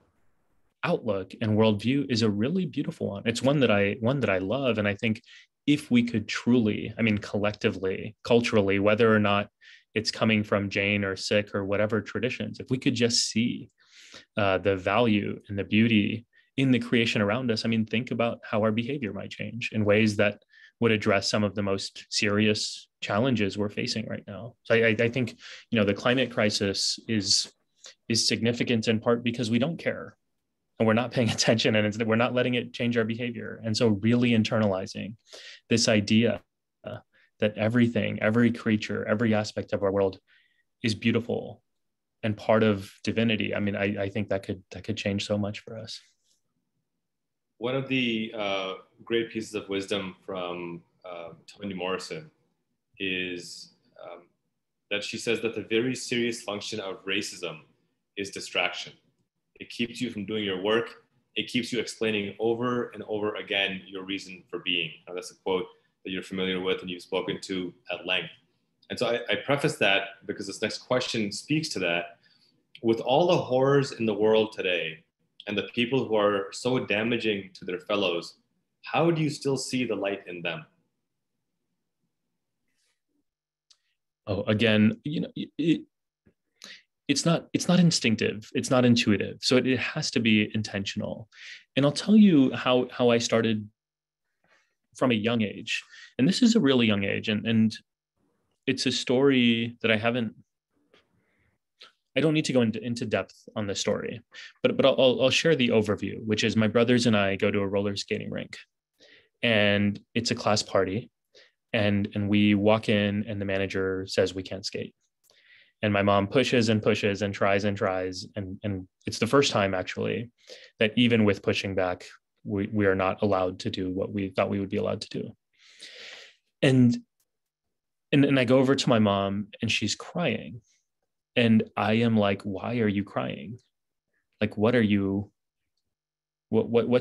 outlook and worldview is a really beautiful one. It's one that I love. And I think if we could truly, I mean, collectively, culturally, whether or not it's coming from Jain or Sikh or whatever traditions, if we could just see the value and the beauty in the creation around us, I mean, think about how our behavior might change in ways that would address some of the most serious challenges we're facing right now. So I think, you know, the climate crisis is significant in part because we don't care and we're not paying attention, and we're not letting it change our behavior. And so really internalizing this idea that everything, every creature, every aspect of our world is beautiful and part of divinity. I mean, I think that could change so much for us. One of the great pieces of wisdom from Toni Morrison is that she says that the very serious function of racism is distraction. It keeps you from doing your work. It keeps you explaining over and over again your reason for being. Now, that's a quote that you're familiar with and you've spoken to at length. And so I preface that because this next question speaks to that. With all the horrors in the world today and the people who are so damaging to their fellows, how do you still see the light in them? Oh, again, you know, it's not instinctive. It's not intuitive. So it has to be intentional. And I'll tell you how I started from a young age. And this is a really young age. And it's a story that I haven't I don't need to go into depth on the story, but I'll share the overview, which is my brothers and I go to a roller skating rink, and it's a class party, and we walk in, and the manager says we can't skate, and my mom pushes and pushes and tries, and it's the first time actually that even with pushing back, we are not allowed to do what we thought we would be allowed to do. And I go over to my mom, and she's crying. And I am like, why are you crying? Like, what's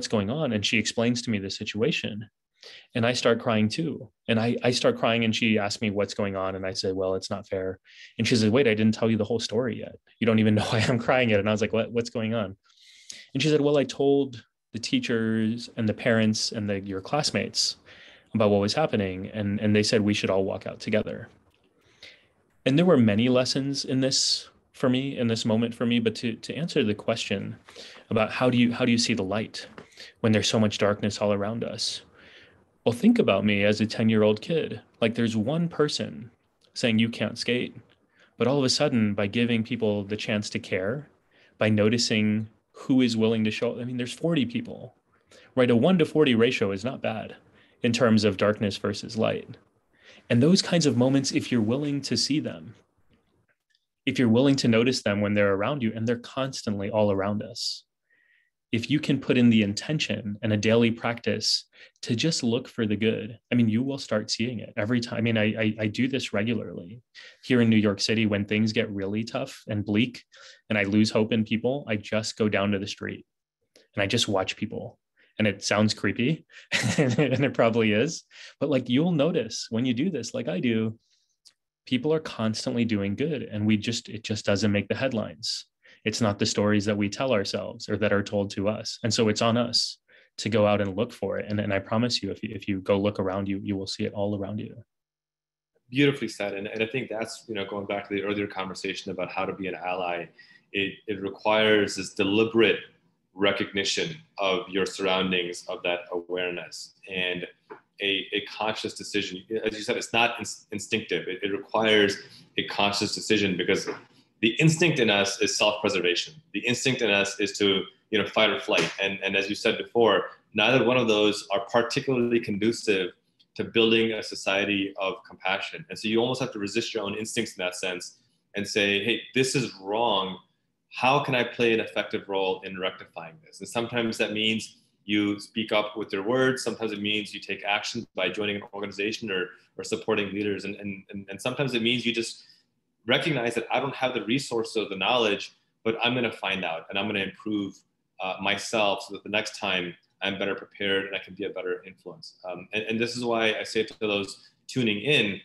going on? And she explains to me the situation. And I start crying too. And I start crying, and she asked me what's going on. And I said, well, it's not fair. And she said, wait, I didn't tell you the whole story yet. You don't even know why I'm crying yet. And I was like, what's going on? And she said, well, I told the teachers and the parents and your classmates about what was happening. And they said we should all walk out together. And there were many lessons in this for me, in this moment for me, but to answer the question about how do you see the light when there's so much darkness all around us? Well, think about me as a 10-year-old kid. Like, there's one person saying you can't skate, but all of a sudden, by giving people the chance to care, by noticing who is willing to show, I mean, there's 40 people, right? A 1-to-40 ratio is not bad in terms of darkness versus light. And those kinds of moments, if you're willing to see them, if you're willing to notice them when they're around you, and they're constantly all around us, if you can put in the intention and a daily practice to just look for the good, I mean, you will start seeing it every time. I mean, I do this regularly here in New York City. When things get really tough and bleak and I lose hope in people, I just go down to the street and I just watch people. And it sounds creepy, and it probably is, but like, you'll notice when you do this, like I do, people are constantly doing good, and it just doesn't make the headlines. It's not the stories that we tell ourselves or that are told to us. And so it's on us to go out and look for it. And I promise you, if you go look around you, you will see it all around you. Beautifully said. And I think that's, going back to the earlier conversation about how to be an ally, it requires this deliberate recognition of your surroundings, of that awareness, and a conscious decision. As you said, it's not instinctive. It requires a conscious decision, because the instinct in us is self-preservation. The instinct in us is to, fight or flight. And as you said before, neither one of those are particularly conducive to building a society of compassion. And so you almost have to resist your own instincts in that sense and say, hey, this is wrong. How can I play an effective role in rectifying this? And sometimes that means you speak up with your words. Sometimes it means you take action by joining an organization or supporting leaders. And sometimes it means you just recognize that I don't have the resources or the knowledge, but I'm going to find out, and I'm going to improve myself so that the next time I'm better prepared and I can be a better influence. And this is why I say to those tuning in,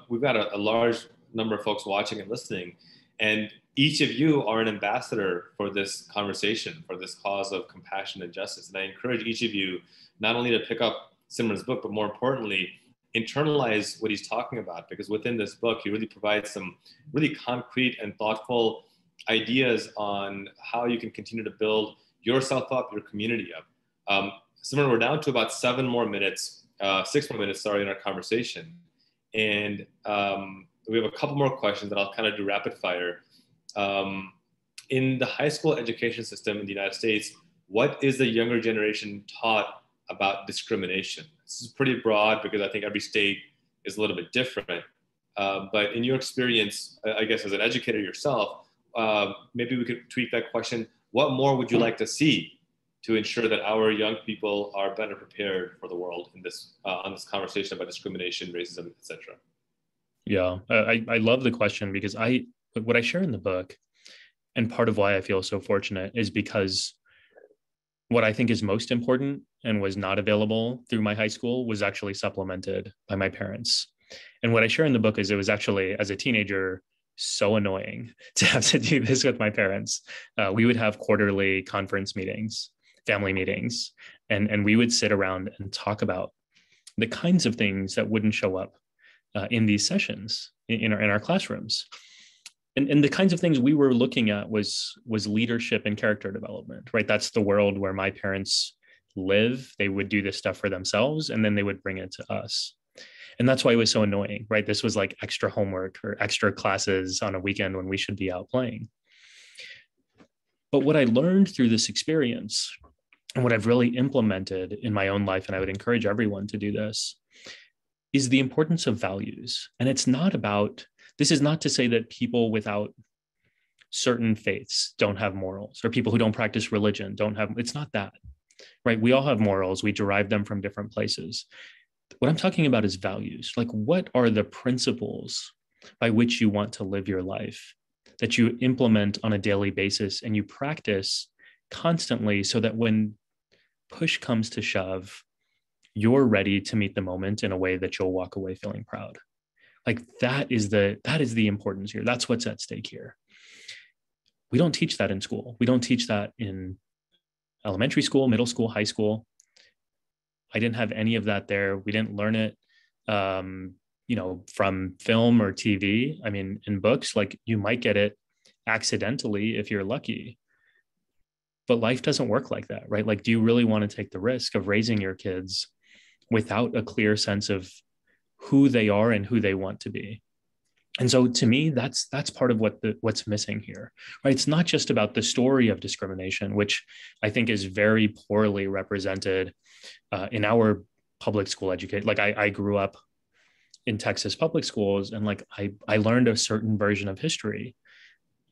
we've got a large number of folks watching and listening, and each of you are an ambassador for this conversation, for this cause of compassion and justice. And I encourage each of you not only to pick up Simran's book, but more importantly, internalize what he's talking about, because within this book, he really provides some really concrete and thoughtful ideas on how you can continue to build yourself up, your community up. Simran, we're down to about 6 more minutes, in our conversation. And we have a couple more questions that I'll kind of do rapid fire. In the high school education system in the United States, what is the younger generation taught about discrimination? This is pretty broad because I think every state is a little bit different. But in your experience, I guess as an educator yourself, maybe we could tweak that question. What more would you like to see to ensure that our young people are better prepared for the world in this on this conversation about discrimination, racism, etc.? Yeah, I love the question, because what I share in the book, and part of why I feel so fortunate, is because what I think is most important and was not available through my high school was actually supplemented by my parents. And what I share in the book is it was actually, as a teenager, so annoying to have to do this with my parents. We would have quarterly conference meetings, family meetings, and we would sit around and talk about the kinds of things that wouldn't show up in these sessions in our classrooms. And the kinds of things we were looking at was leadership and character development, right? That's the world where my parents live. They would do this stuff for themselves, and then they would bring it to us. And that's why it was so annoying, right? This was like extra homework or extra classes on a weekend when we should be out playing. But what I learned through this experience and what I've really implemented in my own life, and I would encourage everyone to do this, is the importance of values. And it's not about, this is not to say that people without certain faiths don't have morals, or people who don't practice religion don't have, it's not that, right? We all have morals. We derive them from different places. What I'm talking about is values. Like, what are the principles by which you want to live your life that you implement on a daily basis and you practice constantly so that when push comes to shove, you're ready to meet the moment in a way that you'll walk away feeling proud. Like that is the importance here. That's what's at stake here. We don't teach that in school. We don't teach that in elementary school, middle school, high school. I didn't have any of that there. We didn't learn it, from film or TV. I mean, in books, like you might get it accidentally if you're lucky. But life doesn't work like that, right? Like, do you really want to take the risk of raising your kids without a clear sense of who they are and who they want to be? And so to me, that's part of what's missing here, right? It's not just about the story of discrimination, which I think is very poorly represented in our public school education. Like I grew up in Texas public schools, and like I learned a certain version of history.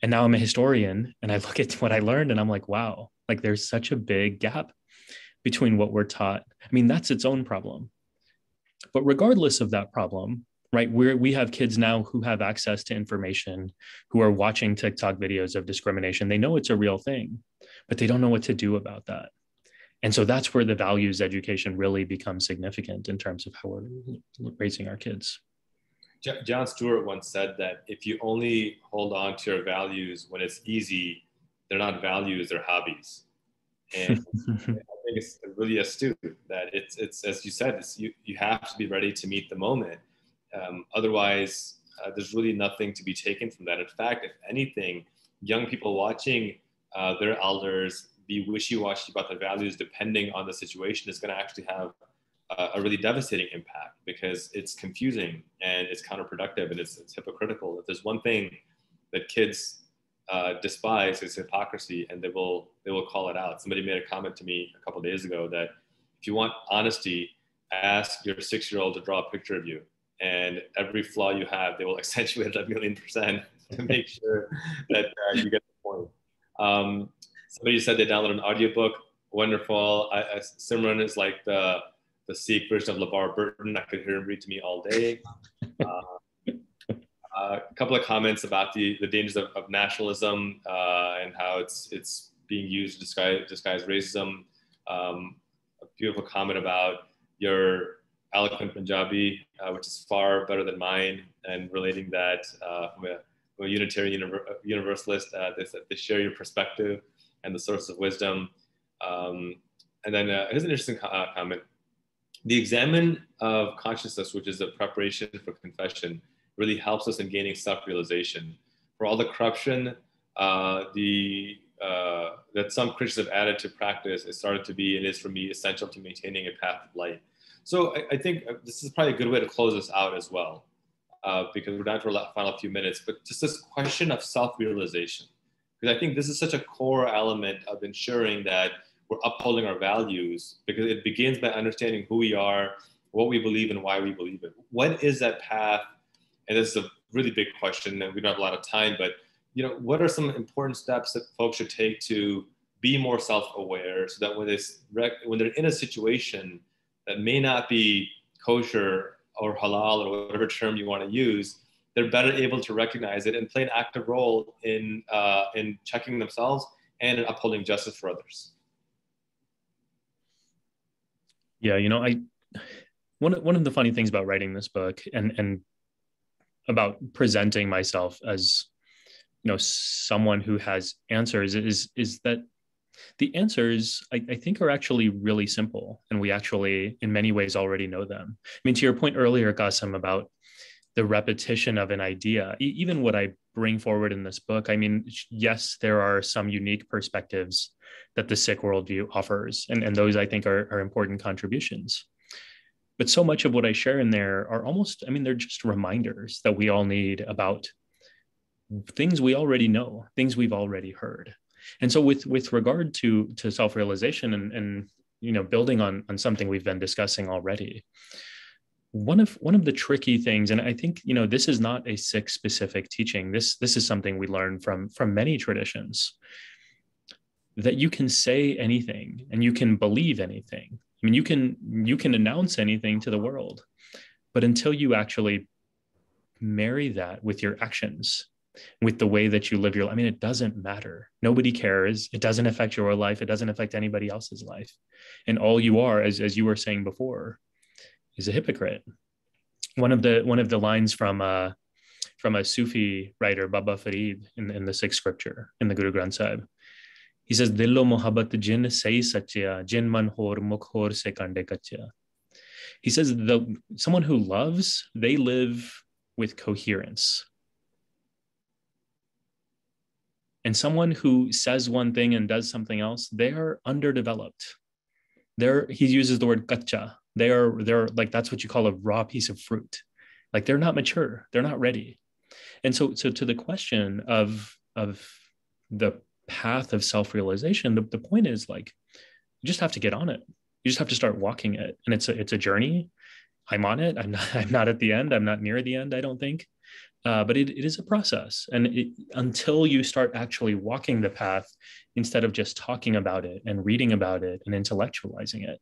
And now I'm a historian and I look at what I learned and I'm like, wow, like there's such a big gap between what we're taught. I mean, that's its own problem. But regardless of that problem, right, we have kids now who have access to information, who are watching TikTok videos of discrimination. They know it's a real thing, but they don't know what to do about that. And so that's where the values education really becomes significant in terms of how we're raising our kids. John Stewart once said that if you only hold on to your values when it's easy, they're not values, they're hobbies. And I think it's really astute that it's as you said, you have to be ready to meet the moment. Otherwise, there's really nothing to be taken from that. In fact, if anything, young people watching their elders be wishy-washy about their values depending on the situation is going to actually have a really devastating impact, because it's confusing and it's counterproductive and it's hypocritical. If there's one thing that kids despise, it's hypocrisy, and they will call it out. Somebody made a comment to me a couple of days ago that if you want honesty, ask your 6-year-old to draw a picture of you, and every flaw you have, they will accentuate it 1,000,000% to make sure that you get the point. Somebody said they downloaded an audiobook. Wonderful. Simran is like the Sikh version of LeVar Burton. I could hear him read to me all day. A couple of comments about the dangers of nationalism and how it's being used to disguise racism. A beautiful comment about your eloquent Punjabi, which is far better than mine, and relating that from a Unitarian Universalist, they share your perspective and the source of wisdom. And then here's an interesting comment. The examine of consciousness, which is a preparation for confession, really helps us in gaining self-realization. For all the corruption that some Christians have added to practice, it started to be and is for me essential to maintaining a path of light. So I think this is probably a good way to close this out as well, because we're down to our final few minutes, but just this question of self-realization, because I think this is such a core element of ensuring that we're upholding our values, because it begins by understanding who we are, what we believe, and why we believe it. What is that path? And this is a really big question, and we don't have a lot of time, but what are some important steps that folks should take to be more self-aware, so that when they're in a situation that may not be kosher or halal or whatever term you want to use, they're better able to recognize it and play an active role in checking themselves and in upholding justice for others. Yeah, one of the funny things about writing this book and about presenting myself as someone who has answers is that the answers I think are actually really simple, and we actually in many ways already know them. I mean, to your point earlier, Qasim, about the repetition of an idea, even what I bring forward in this book, I mean, yes, there are some unique perspectives that the Sikh worldview offers, and those I think are important contributions. But so much of what I share in there are almost, I mean, they're just reminders that we all need about things we already know, things we've already heard. And so with regard to self-realization and building on something we've been discussing already, one of the tricky things, and I think this is not a Sikh specific teaching. This is something we learn from many traditions, that you can say anything and you can believe anything. I mean, you can announce anything to the world, but until you actually marry that with your actions, with the way that you live your life, I mean, it doesn't matter. Nobody cares. It doesn't affect your life. It doesn't affect anybody else's life. And all you are, as you were saying before, is a hypocrite. One of the lines from a Sufi writer, Baba Farid, in the Sikh scripture, in the Guru Granth Sahib, he says, Dillo mohabbat jin sahi sachya, jin man hor mukh hor se kande kachya. He says, someone who loves, they live with coherence. And someone who says one thing and does something else, they are underdeveloped. He uses the word kacha. They're like, that's what you call a raw piece of fruit. Like, they're not mature. They're not ready. And so to the question of the path of self-realization, the point is, like, you just have to get on it. You just have to start walking it. And it's a journey. I'm on it. I'm not at the end. I'm not near the end, I don't think. But it is a process. And until you start actually walking the path, instead of just talking about it and reading about it and intellectualizing it,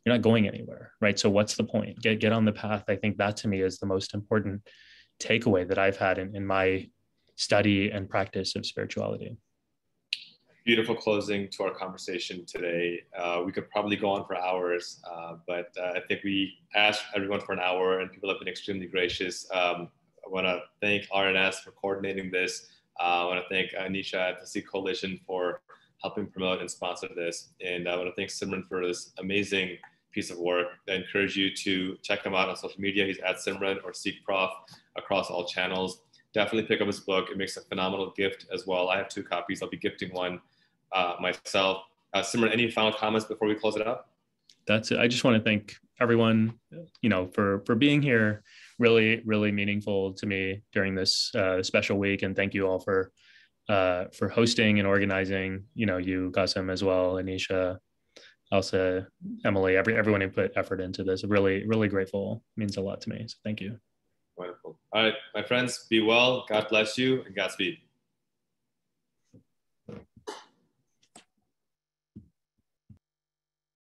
you're not going anywhere, right? So what's the point? Get on the path. I think that, to me, is the most important takeaway that I've had in my study and practice of spirituality. Beautiful closing to our conversation today. We could probably go on for hours, but I think we asked everyone for an hour, and people have been extremely gracious. I want to thank RNS for coordinating this. I want to thank Anisha at the Sikh Coalition for helping promote and sponsor this. And I want to thank Simran for this amazing piece of work. I encourage you to check him out on social media. He's at Simran or Sikh Prof across all channels. Definitely pick up his book. It makes a phenomenal gift as well. I have 2 copies. I'll be gifting one myself. Simran, any final comments before we close it out? That's it. I just want to thank everyone, for being here. Really, really meaningful to me during this special week. And thank you all for hosting and organizing, you, Qasim, as well, Anisha, Elsa, Emily, everyone who put effort into this. Really, really grateful. It means a lot to me. So thank you. Wonderful. All right, my friends, be well. God bless you, and Godspeed.